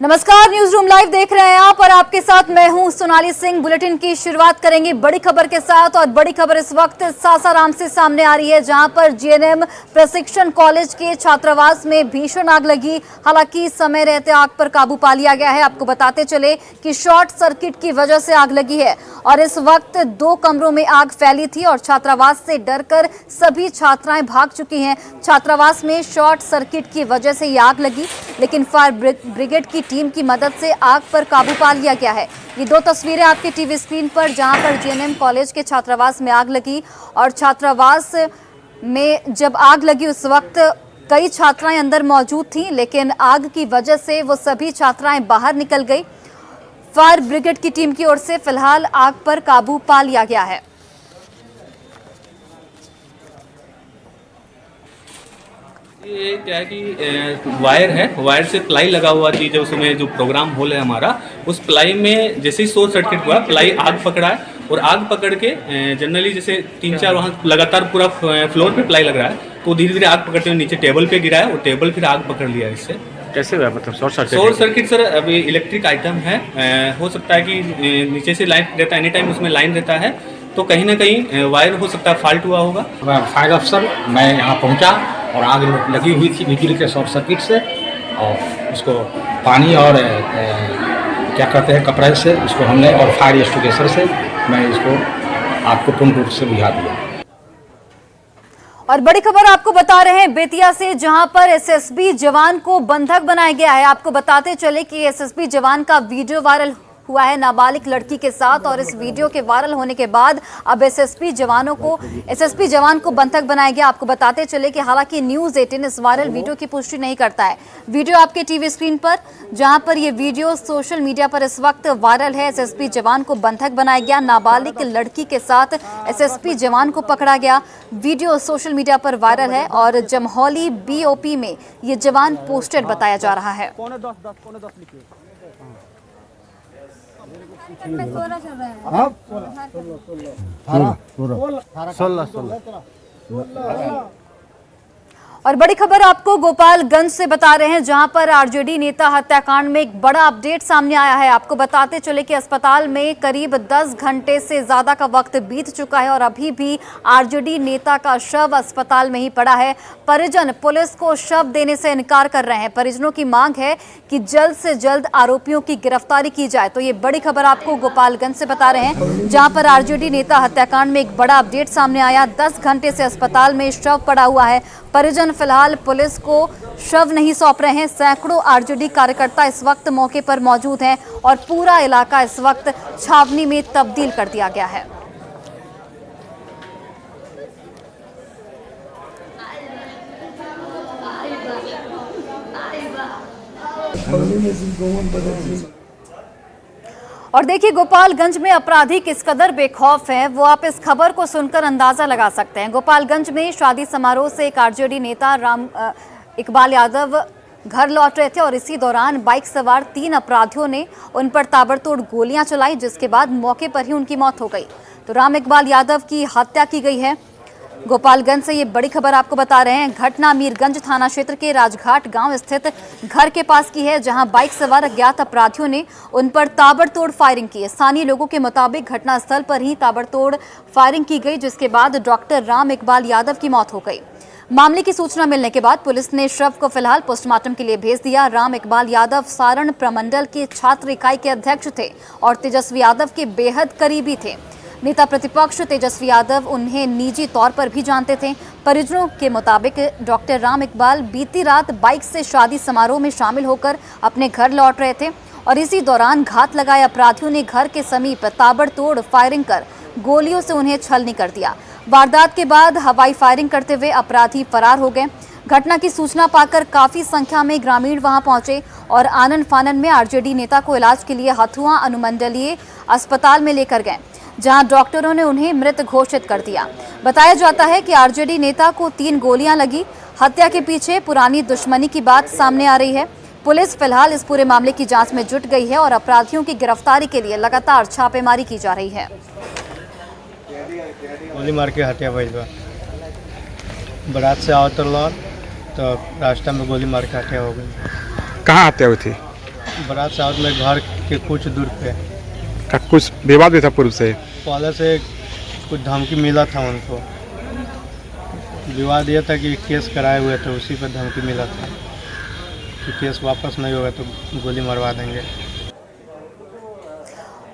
नमस्कार, news room live देख रहे हैं आप और आपके साथ मैं हूं सोनाली सिंह। बुलेटिन की शुरुआत करेंगे बड़ी खबर के साथ और बड़ी खबर इस वक्त सासाराम से सामने आ रही है, जहां पर जीएनएम प्रशिक्षण कॉलेज के छात्रावास में भीषण आग लगी। हालांकि समय रहते आग पर काबू पा लिया गया है। आपको बताते चले कि शॉर्ट सर्किट की वजह से आग लगी है और इस वक्त 2 कमरों में आग फैली थी और छात्रावास से डरकर सभी छात्राएं भाग चुकी हैं। छात्रावास में शॉर्ट सर्किट की वजह से ये आग लगी, लेकिन फायर ब्रिगेड की टीम की मदद से आग पर काबू पा लिया गया है। ये 2 तस्वीरें आपके टीवी स्क्रीन पर, जहां पर जीएनएम कॉलेज के छात्रावास में आग लगी और छात्रावास में जब आग लगी उस वक्त कई छात्राएं अंदर मौजूद थीं, लेकिन आग की वजह से वो सभी छात्राएं बाहर निकल गई। फायर ब्रिगेड की टीम की ओर से फिलहाल आग पर काबू पा लिया गया है। ये क्या है कि वायर है, वायर से प्लाई लगा हुआ थी। जो उसमें जो प्रोग्राम हॉल है हमारा, उस प्लाई में जैसे ही शॉर्ट सर्किट हुआ, प्लाई आग पकड़ा है और आग पकड़ के जनरली जैसे 3-4 वहाँ लगातार पूरा फ्लोर पे प्लाई लग रहा है, तो धीरे धीरे आग पकड़ते हुए नीचे टेबल पे गिरा है और टेबल फिर आग पकड़ लिया। इससे कैसे हुआ, मतलब शॉर्ट सर्किट सर अभी इलेक्ट्रिक आइटम है, हो सकता है कि नीचे से लाइन रहता है, एनी टाइम उसमें लाइन रहता है, तो कहीं ना कहीं वायर हो सकता है फॉल्ट हुआ होगा। फायर अफसर मैं यहाँ पहुँचा और आग लगी हुई थी बिजली के शॉर्ट सर्किट से, और उसको पानी और क्या कहते हैं कपड़े से उसको हमने और फायर एक्सटिंग्विशर से मैं इसको आग को पूर्ण रूप से बुझा दिया। और बड़ी खबर आपको बता रहे हैं बेतिया से, जहां पर एसएसबी जवान को बंधक बनाया गया है। आपको बताते चले कि एसएसबी जवान का वीडियो वायरल हुआ है नाबालिग लड़की के साथ, और इस वीडियो के वायरल होने के बाद अब एसएसपी जवान को बंधक बनाया गया। आपको बताते चले कि हालांकि न्यूज़ 18 इस वायरल वीडियो की पुष्टि नहीं करता है। वीडियो आपके टीवी स्क्रीन पर, जहां पर ये वीडियो सोशल मीडिया पर इस वक्त वायरल है। एसएसपी जवान को बंधक बनाया गया, नाबालिग लड़की के साथ एसएसपी जवान को पकड़ा गया। वीडियो सोशल मीडिया पर वायरल है और जमहौली बीओपी में ये जवान पोस्टेड बताया जा रहा है। और बड़ी खबर आपको गोपालगंज से बता रहे हैं, जहां पर आरजेडी नेता हत्याकांड में एक बड़ा अपडेट सामने आया है। आपको बताते चले कि अस्पताल में करीब 10 घंटे से ज्यादा का वक्त बीत चुका है और अभी भी आरजेडी नेता का शव अस्पताल में ही पड़ा है। परिजन पुलिस को शव देने से इनकार कर रहे हैं। परिजनों की मांग है कि जल्द से जल्द आरोपियों की गिरफ्तारी की जाए। तो ये बड़ी खबर आपको गोपालगंज से बता रहे हैं, जहां पर आरजेडी नेता हत्याकांड में एक बड़ा अपडेट सामने आया। 10 घंटे से अस्पताल में शव पड़ा हुआ है। परिजन फिलहाल पुलिस को शव नहीं सौंप रहे हैं। सैकड़ों आरजेडी कार्यकर्ता इस वक्त मौके पर मौजूद हैं और पूरा इलाका इस वक्त छावनी में तब्दील कर दिया गया है। और देखिए गोपालगंज में अपराधी किस कदर बेखौफ हैं, वो आप इस खबर को सुनकर अंदाजा लगा सकते हैं। गोपालगंज में शादी समारोह से एक आरजेडी नेता इकबाल यादव घर लौट रहे थे और इसी दौरान बाइक सवार 3 अपराधियों ने उन पर ताबड़तोड़ गोलियां चलाई, जिसके बाद मौके पर ही उनकी मौत हो गई। तो राम इकबाल यादव की हत्या की गई है। गोपालगंज से ये बड़ी खबर आपको बता रहे हैं। घटना मीरगंज थाना क्षेत्र के राजघाट गांव स्थित घर के पास की है, जहां बाइक सवार अज्ञात अपराधियों ने उन पर ताबड़तोड़ फायरिंग की है। स्थानीय लोगों के मुताबिक घटनास्थल पर ही ताबड़तोड़ फायरिंग की गई, जिसके बाद डॉक्टर राम इकबाल यादव की मौत हो गई। मामले की सूचना मिलने के बाद पुलिस ने शव को फिलहाल पोस्टमार्टम के लिए भेज दिया। राम इकबाल यादव सारण प्रमंडल के छात्र इकाई के अध्यक्ष थे और तेजस्वी यादव के बेहद करीबी थे। नेता प्रतिपक्ष तेजस्वी यादव उन्हें निजी तौर पर भी जानते थे। परिजनों के मुताबिक डॉक्टर राम इकबाल बीती रात बाइक से शादी समारोह में शामिल होकर अपने घर लौट रहे थे और इसी दौरान घात लगाए अपराधियों ने घर के समीप ताबड़तोड़ फायरिंग कर गोलियों से उन्हें छलनी कर दिया। वारदात के बाद हवाई फायरिंग करते हुए अपराधी फरार हो गए। घटना की सूचना पाकर काफी संख्या में ग्रामीण वहां पहुंचे और आनन फानन में आरजेडी नेता को इलाज के लिए हथुआ अनुमंडलीय अस्पताल में लेकर गए, जहां डॉक्टरों ने उन्हें मृत घोषित कर दिया। बताया जाता है कि आरजेडी नेता को 3 गोलियां लगी। हत्या के पीछे पुरानी दुश्मनी की बात सामने आ रही है। पुलिस फिलहाल इस पूरे मामले की जांच में जुट गई है और अपराधियों की गिरफ्तारी के लिए लगातार छापेमारी की जा रही है। गोली मार के हत्या भइल बा। बारात से आवत रहलन तो रास्ता में गोली मार के हत्या हो गई। कहाँ हत्या हुई थी? बारात से आउट में घर के कुछ दूर पे का कुछ विवाद भी था पूर्व से? पहले से कुछ धमकी मिला था उनको। विवाद ये था कि केस कराए हुए थे, उसी पर धमकी मिला था कि केस वापस नहीं होगा तो गोली मरवा देंगे।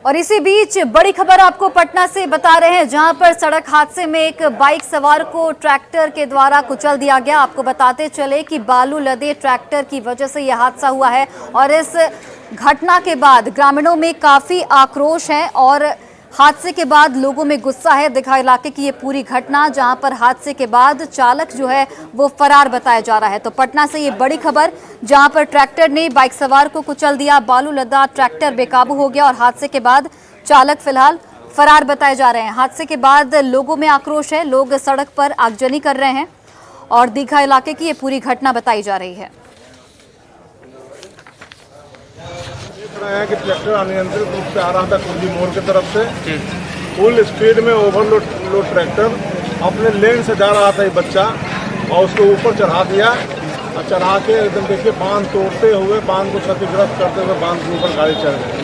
और इसी बीच बड़ी खबर आपको पटना से बता रहे हैं, जहां पर सड़क हादसे में एक बाइक सवार को ट्रैक्टर के द्वारा कुचल दिया गया। आपको बताते चले कि बालू लदे ट्रैक्टर की वजह से यह हादसा हुआ है और इस घटना के बाद ग्रामीणों में काफी आक्रोश है और हादसे के बाद लोगों में गुस्सा है। दिखा इलाके की ये पूरी घटना, जहां पर हादसे के बाद चालक जो है वो फरार बताया जा रहा है। तो पटना से ये बड़ी खबर, जहां पर ट्रैक्टर ने बाइक सवार को कुचल दिया, बालू लदा ट्रैक्टर बेकाबू हो गया और हादसे के बाद चालक फिलहाल फरार बताए जा रहे हैं। हादसे के बाद लोगों में आक्रोश है, लोग सड़क पर आगजनी कर रहे हैं और दीघा इलाके की ये पूरी घटना बताई जा रही है। है कि ट्रैक्टर अनियंत्रित रूप से आ रहा था कुंडी मोड़ की तरफ से, फुल स्पीड में ओवरलोड ट्रैक्टर अपने लेन से जा रहा था ये बच्चा और उसको ऊपर चढ़ा दिया और चढ़ा के एकदम देखिए बांध तोड़ते हुए, बांध को क्षतिग्रस्त करते हुए बांध के ऊपर गाड़ी चढ़ गई।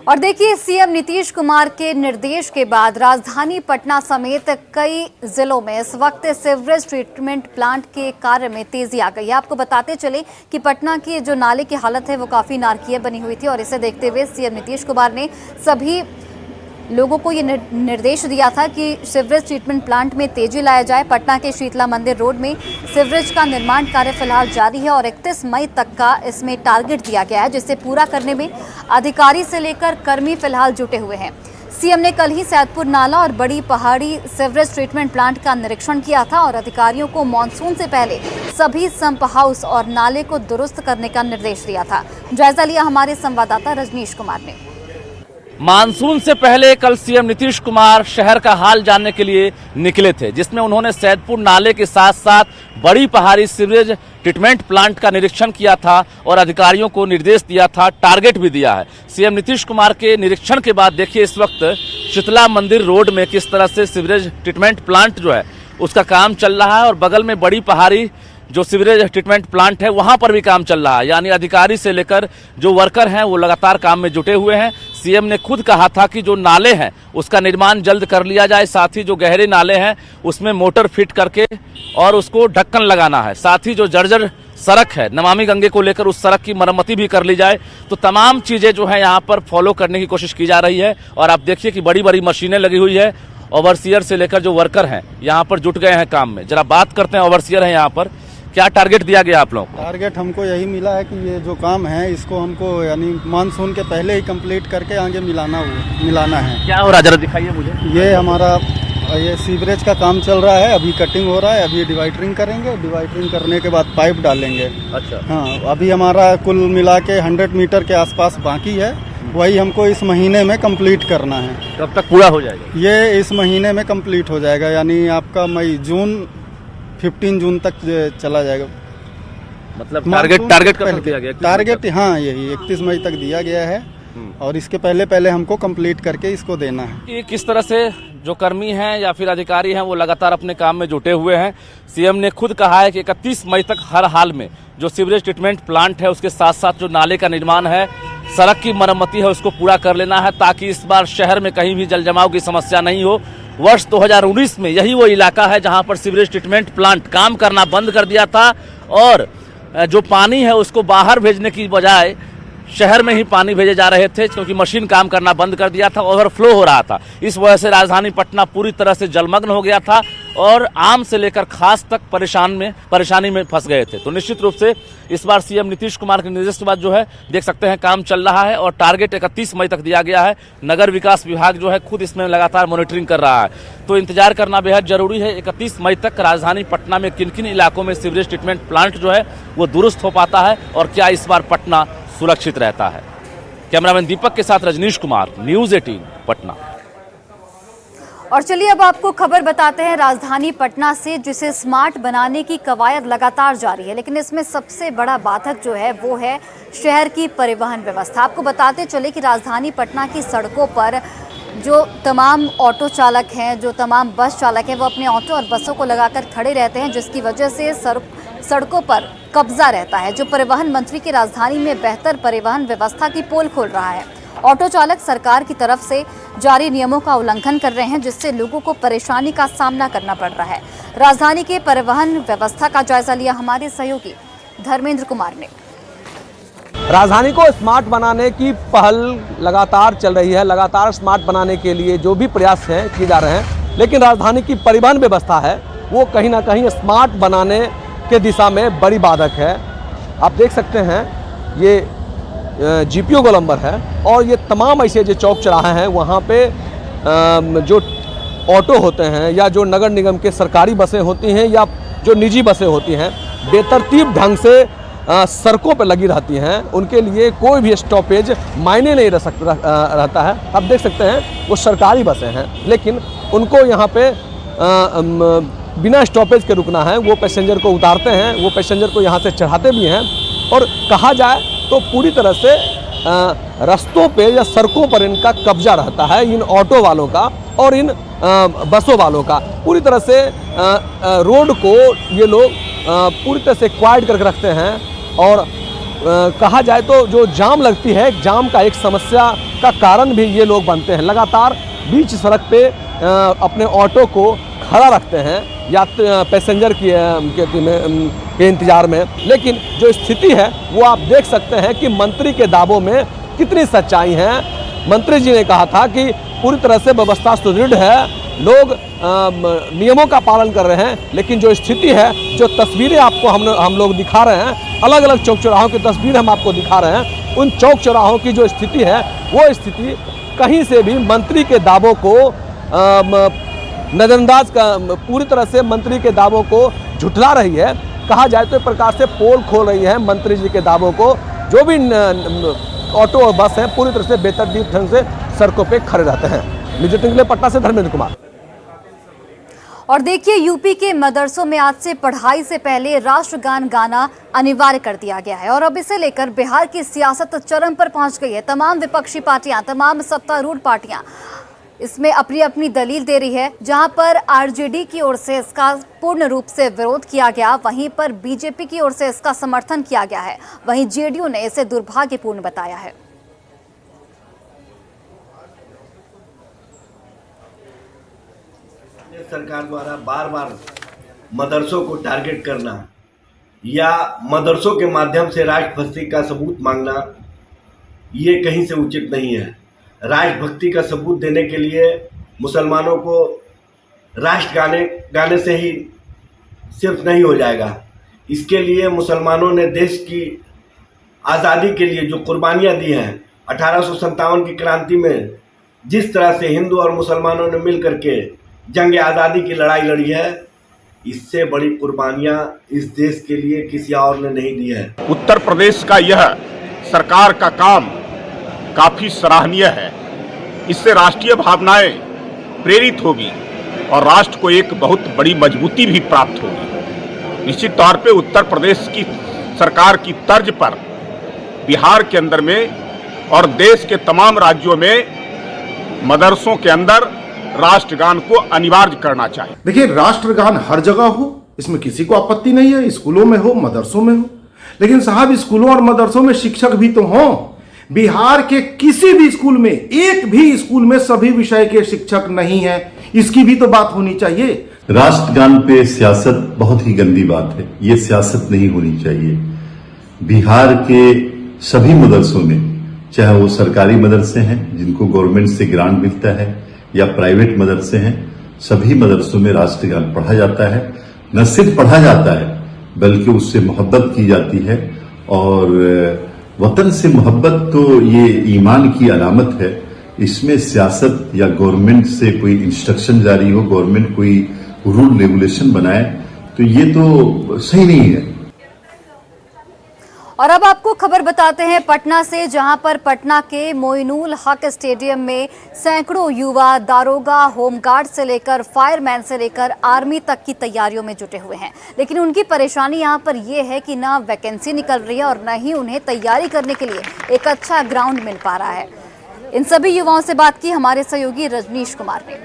और देखिए, सीएम नीतीश कुमार के निर्देश के बाद राजधानी पटना समेत कई जिलों में इस वक्त सीवरेज ट्रीटमेंट प्लांट के कार्य में तेजी आ गई है। आपको बताते चले कि पटना की जो नाले की हालत है वो काफी नारकीय बनी हुई थी और इसे देखते हुए सीएम नीतीश कुमार ने सभी लोगों को ये निर्देश दिया था कि सीवरेज ट्रीटमेंट प्लांट में तेजी लाया जाए। पटना के शीतला मंदिर रोड में सीवरेज का निर्माण कार्य फिलहाल जारी है और 31 मई तक का इसमें टारगेट दिया गया है, जिसे पूरा करने में अधिकारी से लेकर कर्मी फिलहाल जुटे हुए हैं। सीएम ने कल ही सैदपुर नाला और बड़ी पहाड़ी सीवरेज ट्रीटमेंट प्लांट का निरीक्षण किया था और अधिकारियों को मानसून से पहले सभी संप हाउस और नाले को दुरुस्त करने का निर्देश दिया था। जायजा लिया हमारे संवाददाता रजनीश कुमार ने। मानसून से पहले कल सीएम नीतीश कुमार शहर का हाल जानने के लिए निकले थे, जिसमें उन्होंने सैदपुर नाले के साथ साथ बड़ी पहाड़ी सीवरेज ट्रीटमेंट प्लांट का निरीक्षण किया था और अधिकारियों को निर्देश दिया था, टारगेट भी दिया है। सीएम नीतीश कुमार के निरीक्षण के बाद देखिए इस वक्त शीतला मंदिर रोड में किस तरह से सीवरेज ट्रीटमेंट प्लांट जो है उसका काम चल रहा है और बगल में बड़ी पहाड़ी जो सीवरेज ट्रीटमेंट प्लांट है वहां पर भी काम चल रहा है। यानी अधिकारी से लेकर जो वर्कर हैं वो लगातार काम में जुटे हुए हैं। सीएम ने खुद कहा था कि जो नाले हैं उसका निर्माण जल्द कर लिया जाए, साथ ही जो गहरे नाले हैं उसमें मोटर फिट करके और उसको ढक्कन लगाना है, साथ ही जो जर्जर सड़क है नमामि गंगे को लेकर उस सड़क की मरम्मती भी कर ली जाए। तो तमाम चीजें जो है यहाँ पर फॉलो करने की कोशिश की जा रही है और आप देखिए कि बड़ी बड़ी मशीनें लगी हुई है। ओवरसीयर से लेकर जो वर्कर हैं यहाँ पर जुट गए हैं काम में। जरा बात करते हैं, ओवरसीयर हैं यहाँ पर, क्या टारगेट दिया गया आप लोगों को? टारगेट हमको यही मिला है कि ये जो काम है इसको हमको यानी मानसून के पहले ही कंप्लीट करके आगे मिलाना है। क्या हो रहा है जरा दिखाइए मुझे। ये हमारा ये सीवरेज का काम चल रहा है, अभी कटिंग हो रहा है, अभी डिवाइडरिंग करेंगे, डिवाइडरिंग करने के बाद पाइप डालेंगे। अच्छा। हाँ, अभी हमारा कुल मिला के 100 मीटर के आसपास बाकी है, वही हमको इस महीने में कंप्लीट करना है। कब तक पूरा हो जाएगा? ये इस महीने में कंप्लीट हो जाएगा, यानी आपका मई जून 15 जून तक चला जाएगा। मतलब टारगेट कब दिया गया? टारगेट हाँ यही 31 मई तक दिया गया है और इसके पहले हमको कंप्लीट करके इसको देना है। ये किस तरह से जो कर्मी हैं या फिर अधिकारी हैं वो लगातार अपने काम में जुटे हुए हैं। सीएम ने खुद कहा है कि 31 मई तक हर हाल में जो सीवरेज ट्रीटमेंट प्लांट है उसके साथ साथ जो नाले का निर्माण है, सड़क की मरम्मती है उसको पूरा कर लेना है, ताकि इस बार शहर में कहीं भी जल जमाव की समस्या नहीं हो। वर्ष 2019 में यही वो इलाका है जहां पर सीवरेज ट्रीटमेंट प्लांट काम करना बंद कर दिया था और जो पानी है उसको बाहर भेजने की बजाय शहर में ही पानी भेजे जा रहे थे, क्योंकि मशीन काम करना बंद कर दिया था, ओवरफ्लो हो रहा था। इस वजह से पटना पूरी तरह से जलमग्न हो गया था और आम से लेकर खास तक परेशानी में फंस गए थे। तो निश्चित रूप से इस बार सीएम नीतीश कुमार के निर्देश के बाद जो है देख सकते हैं काम चल रहा है और टारगेट 31 मई तक दिया गया है। नगर विकास विभाग जो है खुद इसमें लगातार मॉनिटरिंग कर रहा है, तो इंतजार करना बेहद जरूरी है 31 मई तक राजधानी पटना में किन किन इलाकों में सीवरेज ट्रीटमेंट प्लांट जो है वो दुरुस्त हो पाता है और क्या इस बार पटना सुरक्षित रहता है। कैमरामैन दीपक के साथ रजनीश कुमार, न्यूज़ 18 पटना। और चलिए अब आपको खबर बताते हैं राजधानी पटना से, जिसे स्मार्ट बनाने की कवायद लगातार जारी है, लेकिन इसमें सबसे बड़ा बाधक जो है वो है शहर की परिवहन व्यवस्था। आपको बताते चले कि राजधानी पटना की सड़कों पर जो तमाम ऑटो चालक हैं, जो तमाम बस चालक हैं, वो अपने ऑटो और बसों को लगाकर खड़े रहते हैं, जिसकी वजह से सड़कों पर कब्जा रहता है, जो परिवहन मंत्री की राजधानी में बेहतर परिवहन व्यवस्था की पोल खोल रहा है। ऑटो चालक सरकार की तरफ से जारी नियमों का उल्लंघन कर रहे हैं, जिससे लोगों को परेशानी का सामना करना पड़ रहा है। राजधानी के परिवहन व्यवस्था का जायजा लिया हमारे सहयोगी धर्मेंद्र कुमार ने। राजधानी को स्मार्ट बनाने की पहल लगातार चल रही है। लगातार स्मार्ट बनाने के लिए जो भी प्रयास हैं किए जा रहे हैं, लेकिन राजधानी की परिवहन व्यवस्था है वो कहीं ना कहीं स्मार्ट बनाने के दिशा में बड़ी बाधक है। आप देख सकते हैं ये जीपीओ गोलंबर है और ये तमाम ऐसे जो चौक चौराहे हैं वहाँ पे जो ऑटो होते हैं या जो नगर निगम के सरकारी बसें होती हैं या जो निजी बसें होती हैं, बेतरतीब ढंग से सड़कों पर लगी रहती हैं। उनके लिए कोई भी स्टॉपेज मायने नहीं रहता है। आप देख सकते हैं वो सरकारी बसें हैं, लेकिन उनको यहाँ पे बिना स्टॉपेज के रुकना है। वो पैसेंजर को उतारते हैं, वो पैसेंजर को यहाँ से चढ़ाते भी हैं और कहा जाए तो पूरी तरह से रास्तों पे या सड़कों पर इनका कब्जा रहता है, इन ऑटो वालों का और इन बसों वालों का। पूरी तरह से रोड को ये लोग पूरी तरह से क्वाइट करके रखते हैं और कहा जाए तो जो जाम लगती है, जाम का एक समस्या का कारण भी ये लोग बनते हैं। लगातार बीच सड़क पे अपने ऑटो को खड़ा रखते हैं या पैसेंजर के इंतजार में, लेकिन जो स्थिति है वो आप देख सकते हैं कि मंत्री के दावों में कितनी सच्चाई है। मंत्री जी ने कहा था कि पूरी तरह से व्यवस्था सुदृढ़ है, लोग नियमों का पालन कर रहे हैं, लेकिन जो स्थिति है, जो तस्वीरें आपको हम लोग दिखा रहे हैं, अलग अलग चौक चौराहों की तस्वीर हम आपको दिखा रहे हैं, उन चौक चौराहों की जो स्थिति है वो स्थिति कहीं से भी मंत्री के दावों को नजरअंदाज का पूरी तरह से मंत्री के दावों को झुठला रही है। कहा जाए तो एक प्रकार से पोल खोल रही है मंत्री जी के दावों को। जो भी ऑटो और बस हैं पूरी तरह से बेतरतीब ढंग से सड़कों पे खड़े रहते हैं। निजी टिंगले पटना से धर्मेंद्र कुमार। और देखिए, यूपी के मदरसों में आज से पढ़ाई से पहले राष्ट्रगान गाना अनिवार्य कर दिया गया है और अब इसे लेकर बिहार की सियासत चरम पर पहुंच गई है। तमाम विपक्षी पार्टियां, तमाम सत्तारूढ़ पार्टियां इसमें अपनी अपनी दलील दे रही है। जहां पर आरजेडी की ओर से इसका पूर्ण रूप से विरोध किया गया, वहीं पर बीजेपी की ओर से इसका समर्थन किया गया है। वहीं जेडीयू ने इसे दुर्भाग्यपूर्ण बताया है। सरकार द्वारा बार बार मदरसों को टारगेट करना या मदरसों के माध्यम से राष्ट्रभक्ति का सबूत मांगना, ये कहीं से उचित नहीं है। राष्ट्रभक्ति का सबूत देने के लिए मुसलमानों को राष्ट्र गाने से ही सिर्फ नहीं हो जाएगा। इसके लिए मुसलमानों ने देश की आज़ादी के लिए जो कुर्बानियाँ दी हैं, 1857 की क्रांति में जिस तरह से हिंदू और मुसलमानों ने मिल करके जंग आज़ादी की लड़ाई लड़ी है, इससे बड़ी कुर्बानियाँ इस देश के लिए किसी और ने नहीं दी है। उत्तर प्रदेश का यह सरकार का काम काफ़ी सराहनीय है। इससे राष्ट्रीय भावनाएं प्रेरित होगी और राष्ट्र को एक बहुत बड़ी मजबूती भी प्राप्त होगी। निश्चित तौर पे उत्तर प्रदेश की सरकार की तर्ज पर बिहार के अंदर में और देश के तमाम राज्यों में मदरसों के अंदर राष्ट्रगान को अनिवार्य करना चाहिए। देखिए, राष्ट्रगान हर जगह हो, इसमें किसी को आपत्ति नहीं है, स्कूलों में हो, मदरसों में हो, लेकिन साहब स्कूलों और मदरसों में शिक्षक भी तो हों। बिहार के किसी भी स्कूल में, एक भी स्कूल में सभी विषय के शिक्षक नहीं है, इसकी भी तो बात होनी चाहिए। राष्ट्रगान पे सियासत बहुत ही गंदी बात है, ये सियासत नहीं होनी चाहिए। बिहार के सभी मदरसों में, चाहे वो सरकारी मदरसे हैं जिनको गवर्नमेंट से ग्रांट मिलता है या प्राइवेट मदरसे हैं, सभी मदरसों में राष्ट्रगान पढ़ा जाता है। न सिर्फ पढ़ा जाता है बल्कि उससे मोहब्बत की जाती है और वतन से मोहब्बत तो ये ईमान की अलामत है। इसमें सियासत या गवर्नमेंट से कोई इंस्ट्रक्शन जारी हो, गवर्नमेंट कोई रूल रेगुलेशन बनाए, तो ये तो सही नहीं है। और अब आपको खबर बताते हैं पटना से, जहां पर पटना के मोइनुल हक स्टेडियम में सैकड़ों युवा दारोगा, होमगार्ड से लेकर फायरमैन से लेकर आर्मी तक की तैयारियों में जुटे हुए हैं। लेकिन उनकी परेशानी यहां पर यह है कि ना वैकेंसी निकल रही है और न ही उन्हें तैयारी करने के लिए एक अच्छा ग्राउंड मिल पा रहा है। इन सभी युवाओं से बात की हमारे सहयोगी रजनीश कुमार ने।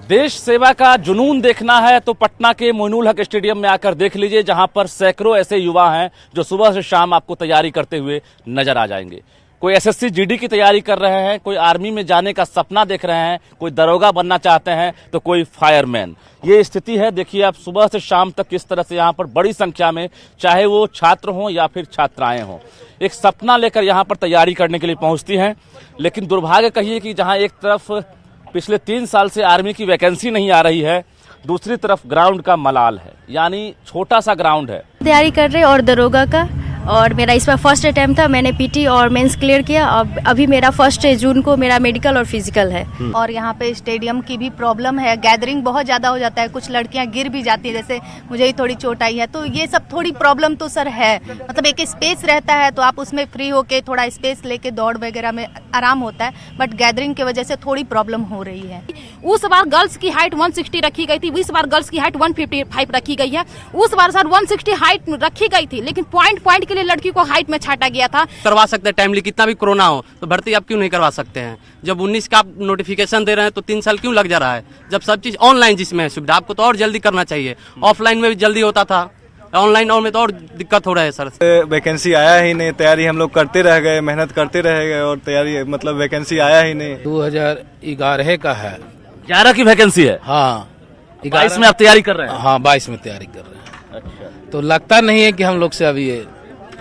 देश सेवा का जुनून देखना है तो पटना के मोइनुल हक स्टेडियम में आकर देख लीजिए, जहां पर सैकड़ों ऐसे युवा हैं जो सुबह से शाम आपको तैयारी करते हुए नजर आ जाएंगे। कोई एसएससी जीडी की तैयारी कर रहे हैं, कोई आर्मी में जाने का सपना देख रहे हैं, कोई दरोगा बनना चाहते हैं, तो कोई फायरमैन। ये स्थिति है। देखिए आप सुबह से शाम तक किस तरह से यहाँ पर बड़ी संख्या में, चाहे वो छात्र हों या फिर छात्राएं हों, एक सपना लेकर यहाँ पर तैयारी करने के लिए पहुंचती हैं। लेकिन दुर्भाग्य कहिए कि जहाँ एक तरफ पिछले 3 साल से आर्मी की वैकेंसी नहीं आ रही है, दूसरी तरफ ग्राउंड का मलाल है, यानी छोटा सा ग्राउंड है। तैयारी कर रहे और दरोगा का, और मेरा इस बार फर्स्ट अटेम्प्ट था। मैंने पीटी और मेंस क्लियर किया। अब अभी मेरा 1 जून को मेरा मेडिकल और फिजिकल है। और यहाँ पे स्टेडियम की भी प्रॉब्लम है, गैदरिंग बहुत ज़्यादा हो जाता है, कुछ लड़कियाँ गिर भी जाती है, जैसे मुझे ही थोड़ी चोट आई है, तो ये सब थोड़ी प्रॉब्लम तो सर है। मतलब एक स्पेस रहता है तो आप उसमें फ्री होके थोड़ा स्पेस लेके दौड़ वगैरह में आराम होता है, बट गैदरिंग की वजह से थोड़ी प्रॉब्लम हो रही है। उस बार गर्ल्स की हाइट 160 रखी गई थी, इस बार गर्ल्स की हाइट 155 रखी गई है। उस बार सर 160 हाइट रखी गई थी, लेकिन पॉइंट के लिए लड़की को हाइट में छाटा गया था। करवा सकते हैं टाइमली, कितना भी कोरोना हो तो भर्ती आप क्यों नहीं करवा सकते हैं? जब 19 का आप नोटिफिकेशन दे रहे हैं तो 3 साल क्यों लग जा रहा है? जब सब चीज ऑनलाइन जिसमें है सुविधा, आपको तो और जल्दी करना चाहिए। ऑफलाइन में भी जल्दी होता था, ऑनलाइन और में तो और दिक्कत हो रहा है सर। वैकेंसी आया ही नहीं, तैयारी हम लोग करते रह गए, मेहनत करते रह गए और तैयारी मतलब वैकेंसी आया ही नहीं। 2011 का है, 11 की वैकेंसी है। हाँ, 22 में आप तैयारी कर रहे हैं? हाँ, 22 में तैयारी कर रहे हैं। अच्छा। तो लगता नहीं है कि हम लोग से अभी ये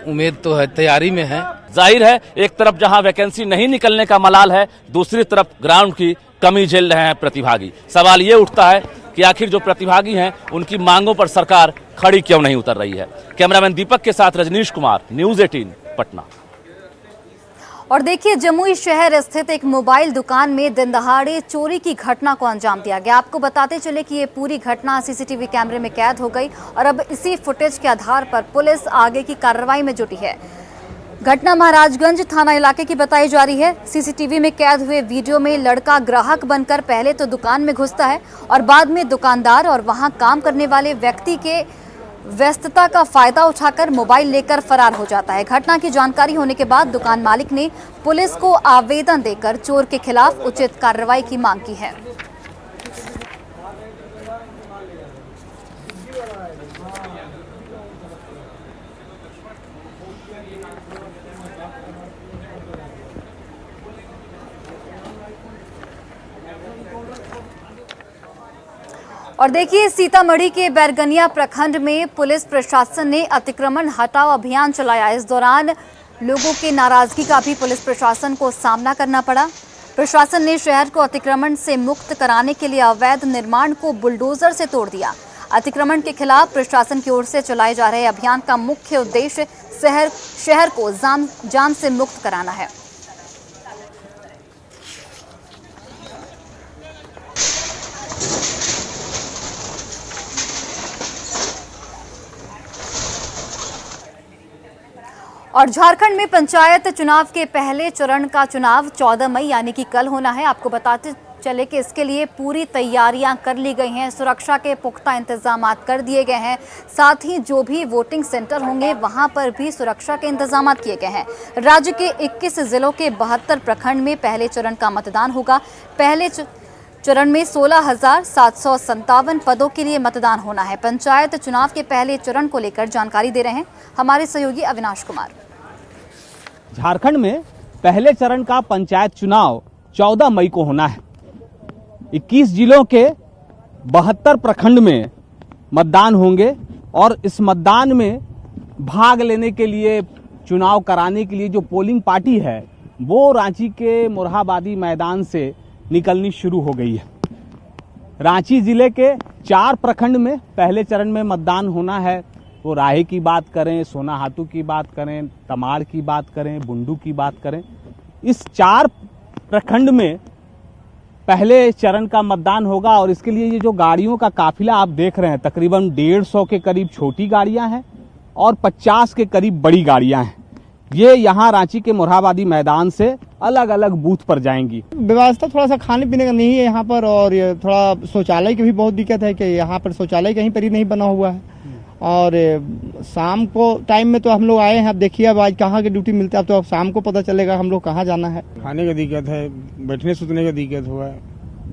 उम्मीद तो है, तैयारी में है। जाहिर है एक तरफ जहां वैकेंसी नहीं निकलने का मलाल है, दूसरी तरफ ग्राउंड की कमी झेल रहे हैं प्रतिभागी। सवाल ये उठता है कि आखिर जो प्रतिभागी हैं उनकी मांगों पर सरकार खड़ी क्यों नहीं उतर रही है। कैमरामैन दीपक के साथ रजनीश कुमार, न्यूज़ 18 पटना। और देखिए जमुई शहर स्थित एक मोबाइल दुकान में दिन दहाड़े चोरी की घटना को अंजाम दिया गया। आपको बताते चले कि ये पूरी घटना सीसीटीवी कैमरे में कैद हो गई और अब इसी फुटेज के आधार पर पुलिस आगे की कार्रवाई में जुटी है। घटना महाराजगंज थाना इलाके की बताई जा रही है। सीसीटीवी में कैद हुए वीडियो में लड़का ग्राहक बनकर पहले तो दुकान में घुसता है और बाद में दुकानदार और वहां काम करने वाले व्यक्ति के व्यस्तता का फायदा उठाकर मोबाइल लेकर फरार हो जाता है। घटना की जानकारी होने के बाद दुकान मालिक ने पुलिस को आवेदन देकर चोर के खिलाफ उचित कार्रवाई की मांग की है। और देखिए सीतामढ़ी के बैरगनिया प्रखंड में पुलिस प्रशासन ने अतिक्रमण हटाओ अभियान चलाया। इस दौरान लोगों के नाराजगी का भी पुलिस प्रशासन को सामना करना पड़ा। प्रशासन ने शहर को अतिक्रमण से मुक्त कराने के लिए अवैध निर्माण को बुलडोजर से तोड़ दिया। अतिक्रमण के खिलाफ प्रशासन की ओर से चलाए जा रहे अभियान का मुख्य उद्देश्य शहर को जाम से मुक्त कराना है। और झारखंड में पंचायत चुनाव के पहले चरण का चुनाव 14 मई यानी कि कल होना है। आपको बताते चले कि इसके लिए पूरी तैयारियां कर ली गई हैं, सुरक्षा के पुख्ता इंतजाम कर दिए गए हैं। साथ ही जो भी वोटिंग सेंटर होंगे वहां पर भी सुरक्षा के इंतजाम किए गए हैं। राज्य के 21 जिलों के 72 प्रखंड में पहले चरण का मतदान होगा। पहले चरण में 16,757 पदों के लिए मतदान होना है। पंचायत चुनाव के पहले चरण को लेकर जानकारी दे रहे हैं हमारे सहयोगी अविनाश कुमार। झारखंड में पहले चरण का पंचायत चुनाव 14 मई को होना है। 21 जिलों के 72 प्रखंड में मतदान होंगे और इस मतदान में भाग लेने के लिए, चुनाव कराने के लिए जो पोलिंग पार्टी है वो रांची के मोरहाबादी मैदान से निकलनी शुरू हो गई है। रांची जिले के 4 प्रखंड में पहले चरण में मतदान होना है। वो राहे की बात करें, सोनाहातू की बात करें, तमाड़ की बात करें, बुंडू की बात करें, इस 4 प्रखंड में पहले चरण का मतदान होगा। और इसके लिए ये जो गाड़ियों का काफिला आप देख रहे हैं, तकरीबन 150 के करीब छोटी गाड़ियां हैं और 50 के करीब बड़ी गाड़ियां हैं। ये यहाँ रांची के मोरहाबादी मैदान से अलग अलग बूथ पर जाएंगी। व्यवस्था थोड़ा सा खाने पीने का नहीं है यहाँ पर, और ये थोड़ा शौचालय की भी बहुत दिक्कत है कि यहाँ पर शौचालय कहीं पर ही नहीं बना हुआ है। और शाम को टाइम में तो हम लोग आए हैं, अब देखिए अब आज कहाँ की ड्यूटी मिलता है, अब तो अब शाम को पता चलेगा हम लोग कहाँ जाना है। खाने का दिक्कत है, बैठने सुतने का दिक्कत हुआ है,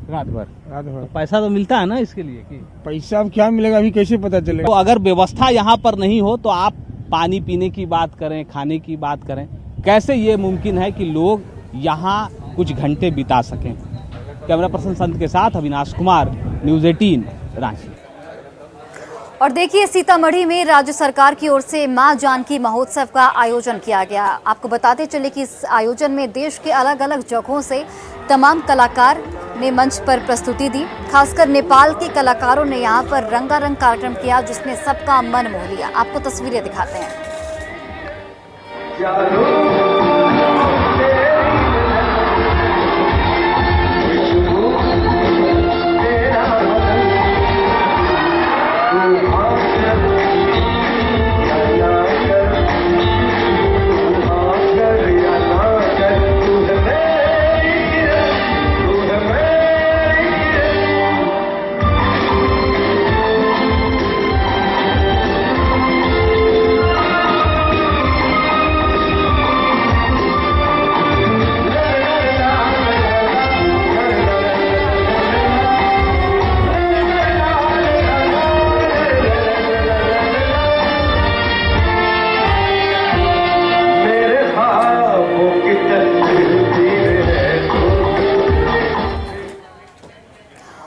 रात भर भर पैसा तो मिलता है ना इसके लिए कि पैसा अब क्या मिलेगा अभी कैसे पता चलेगा। तो अगर व्यवस्था यहाँ पर नहीं हो तो आप पानी पीने की बात करें, खाने की बात करें, कैसे ये मुमकिन है कि लोग यहाँ कुछ घंटे बिता सकें। कैमरा पर्सन संत के साथ अविनाश कुमार, न्यूज़ 18 रांची। और देखिए, सीतामढ़ी में राज्य सरकार की ओर से मां जानकी महोत्सव का आयोजन किया गया। आपको बताते चले कि इस आयोजन में देश के अलग अलग जगहों से तमाम कलाकार ने मंच पर प्रस्तुति दी। खासकर नेपाल के कलाकारों ने यहां पर रंगारंग कार्यक्रम किया, जिसने सबका मन मोह लिया। आपको तस्वीरें दिखाते हैं।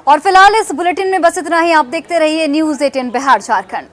और फिलहाल इस बुलेटिन में बस इतना ही। आप देखते रहिए न्यूज़ 18 बिहार झारखंड।